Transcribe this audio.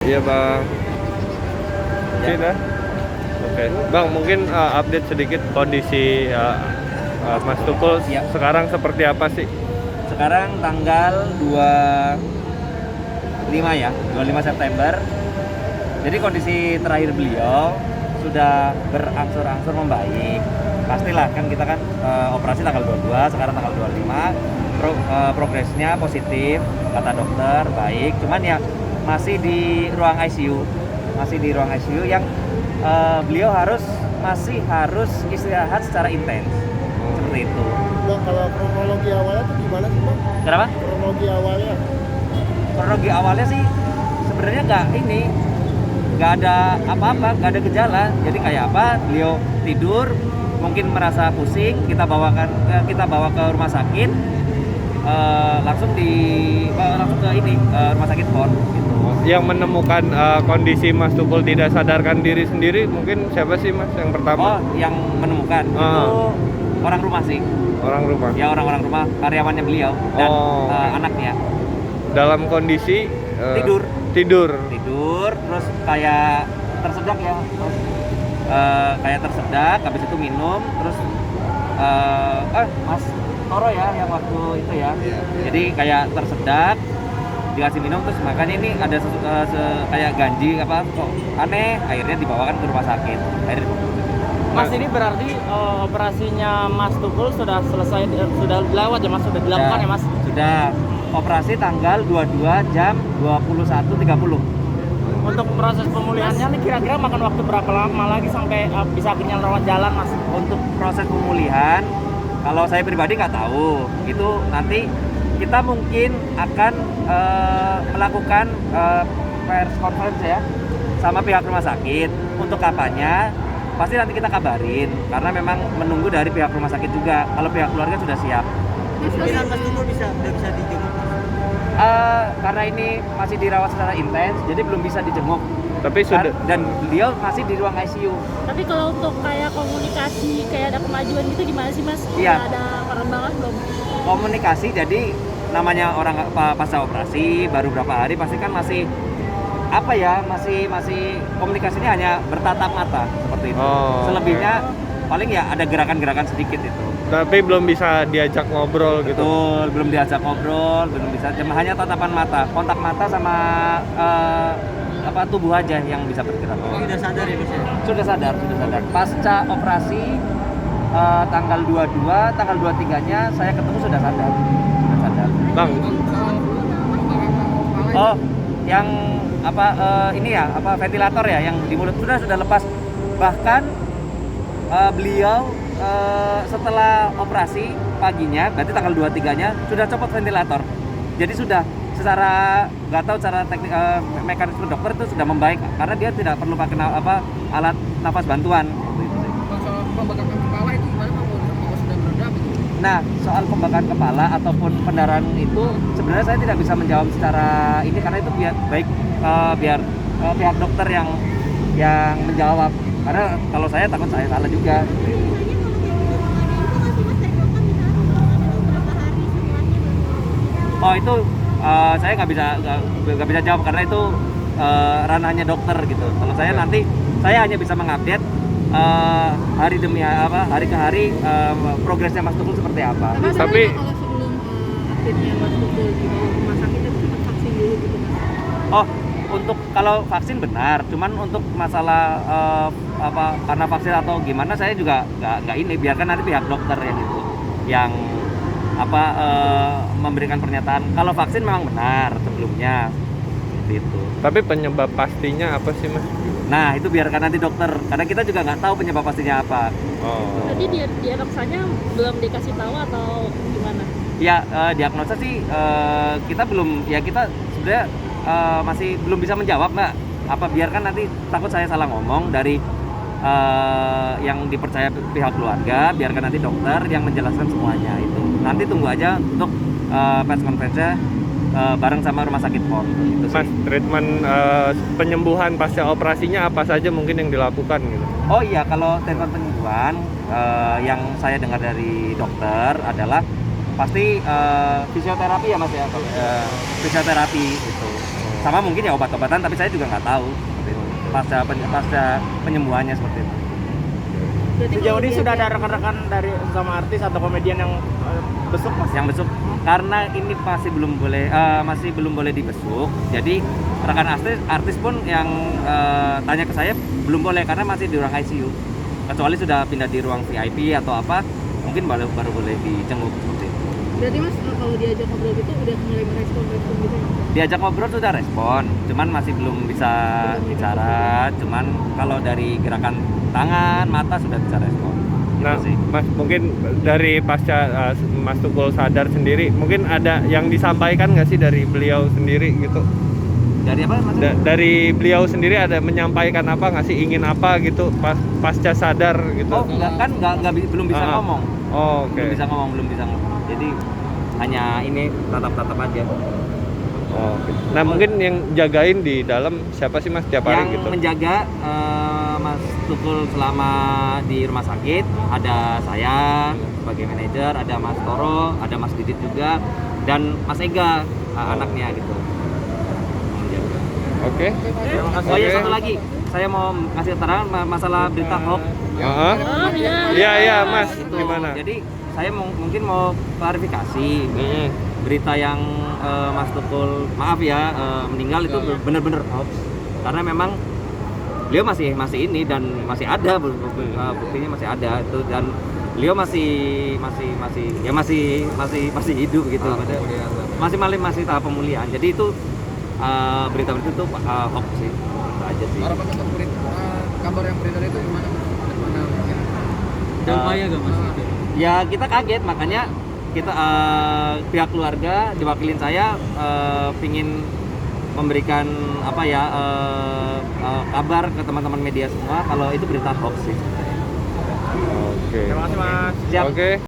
Iya bang. Ya. Oke dah. Oke, bang mungkin update sedikit kondisi Mas Tukul Ya. sekarang seperti apa sih? Sekarang tanggal 25 ya, 25 September. Jadi kondisi terakhir beliau sudah berangsur-angsur membaik. Pastilah kan kita kan operasi tanggal 22, sekarang tanggal 25. Progresnya positif, kata dokter, baik. Cuman ya masih di ruang ICU. Masih di ruang ICU yang beliau masih harus istirahat secara intens. Seperti itu. Bang, kalau kronologi awalnya tuh gimana sih bang? Kenapa? Kronologi awalnya? Kronologi awalnya sih sebenarnya nggak ada apa-apa, nggak ada gejala. Jadi kayak apa? Beliau tidur, mungkin merasa pusing, kita bawa ke rumah sakit, langsung ke rumah sakit PON. Gitu. Yang menemukan kondisi Mas Tukul tidak sadarkan diri sendiri mungkin siapa sih Mas yang pertama? Oh, yang menemukan itu orang rumah sih. Orang rumah. Ya orang rumah, karyawannya beliau dan anaknya. Dalam kondisi Tidur, terus kayak tersedak ya, kayak tersedak, habis itu minum, terus Mas Toro ya yang waktu itu ya. Jadi kayak tersedak, dikasih minum, terus makanya ini ada kayak ganji apa kok aneh, akhirnya dibawakan ke rumah sakit. Mas, ini berarti operasinya Mas Tukul sudah selesai, sudah lewat ya Mas, sudah dilakukan ya Mas? Sudah, operasi tanggal 22 jam 21.30. Untuk proses pemulihannya nih kira-kira makan waktu berapa lama lagi sampai bisa akhirnya rawat jalan Mas? Untuk proses pemulihan, kalau saya pribadi nggak tahu, itu nanti kita mungkin akan melakukan press conference ya sama pihak rumah sakit. Untuk kapannya pasti nanti kita kabarin, karena memang menunggu dari pihak rumah sakit juga. Kalau pihak keluarga sudah siap. Mas Tukul udah bisa dijenguk? Karena ini masih dirawat secara intens, jadi belum bisa dijenguk. Tapi sudah, dan beliau masih di ruang ICU. Tapi kalau untuk kayak komunikasi, kayak ada kemajuan gitu gimana sih Mas? Iya. Udah ada perkembangan belum? Komunikasi, jadi namanya orang pasca operasi baru berapa hari pasti kan masih apa ya, masih komunikasinya hanya bertatap mata seperti itu. Selebihnya paling ya ada gerakan-gerakan sedikit itu. Tapi belum bisa diajak ngobrol gitu. Betul, belum diajak ngobrol, belum bisa, hanya tatapan mata, kontak mata sama tubuh aja yang bisa bergerak. Sudah sadar ya Mas? Sudah sadar. Pasca operasi tanggal 22, tanggal 23-nya saya ketemu sudah sadar. Bang, oh, yang ini ya, ventilator ya yang di mulut sudah lepas. Bahkan beliau setelah operasi paginya, berarti tanggal 23-nya sudah copot ventilator. Jadi sudah secara nggak tahu cara teknik mekanisme dokter itu sudah membaik karena dia tidak perlu pakai alat nafas bantuan. Soal pembakaran kepala itu gimana Pak? Kalau sudah meredam? Nah, soal pembakaran kepala ataupun pendarahan itu sebenarnya saya tidak bisa menjawab secara ini karena itu biar pihak dokter yang menjawab. Karena kalau saya takut saya salah juga. Oh itu saya nggak bisa jawab karena itu ranahnya dokter gitu. Kalau saya nanti saya hanya bisa mengupdate hari demi hari ke hari progresnya Mas Tukul seperti apa. Tapi kalau sebelum update-nya Mas Tukul di rumah sakit itu sempat vaksin dulu gitu Mas? Oh, untuk kalau vaksin benar, cuman untuk masalah karena vaksin atau gimana saya juga nggak ini, biarkan nanti pihak dokter yang memberikan pernyataan. Kalau vaksin memang benar sebelumnya gitu. Tapi penyebab pastinya apa sih Mas? Nah itu biarkan nanti dokter, karena kita juga nggak tahu penyebab pastinya apa. Jadi diagnosanya belum dikasih tahu atau gimana? Ya diagnosa sih kita belum, ya kita sebenarnya masih belum bisa menjawab Mbak. Biarkan nanti, takut saya salah ngomong dari yang dipercaya pihak keluarga, biarkan nanti dokter yang menjelaskan semuanya itu. Nanti tunggu aja untuk press conference-nya bareng sama rumah sakit PON. Gitu sih. Mas, treatment penyembuhan pasca operasinya apa saja mungkin yang dilakukan gitu? Oh iya, kalau treatment penyembuhan yang saya dengar dari dokter adalah pasti fisioterapi ya Mas ya, fisioterapi itu. sama mungkin ya obat-obatan, tapi saya juga nggak tahu seperti itu. Pasca penyembuhannya seperti itu. Berarti Sejauh kalau ini dia sudah ada bilang- rekan-rekan dari sama artis atau komedian yang besuk mas? Yang besuk karena ini masih belum boleh dibesuk, jadi rekan artis pun yang tanya ke saya belum boleh karena masih di ruang ICU, kecuali sudah pindah di ruang VIP atau apa mungkin baru boleh dijenguk seperti itu. Berarti mas kalau diajak ngobrol gitu udah mulai merespon gitu ya? Diajak ngobrol sudah respon, cuman masih belum bisa bicara, cuman kalau dari gerakan tangan mata sudah bisa respon. Nah, Gitu sih. Mas, mungkin dari pasca Mas Tukul sadar sendiri, mungkin ada yang disampaikan nggak sih dari beliau sendiri gitu? Dari apa Mas? Dari beliau sendiri ada menyampaikan apa nggak sih, ingin apa gitu pasca sadar gitu? Oh, belum bisa Ah. ngomong. Oh, oke. Belum bisa ngomong. Jadi hanya ini tatap-tatap aja. Oh, oke. Nah, mungkin yang jagain di dalam siapa sih Mas tiap hari Yang gitu? menjaga Mas Tukul selama di rumah sakit ada saya sebagai manajer, ada Mas Toro, ada Mas Didit juga, dan Mas Ega anaknya gitu. Menjaga. Oke. Oh iya, Oke. satu lagi, saya mau kasih keterangan masalah berita hoax. Heeh. Iya, Mas. Itu. Gimana? Jadi saya mungkin mau klarifikasi. Berita yang Mas Tukul maaf ya meninggal itu benar-benar hoax, karena memang beliau masih ini dan masih ada buktinya masih ada itu, dan beliau masih hidup gitu, masih tahap pemulihan. Jadi itu berita-berita itu hoax sih, itu aja sih. Harapan untuk kabar yang beredar itu gimana? Bagaimana mungkin? Ada upaya gak Mas? Ya kita kaget, makanya kita pihak keluarga diwakilin saya pingin memberikan kabar ke teman-teman media semua kalau itu berita hoax sih. Oke. Terima kasih mas. Siap. Oke.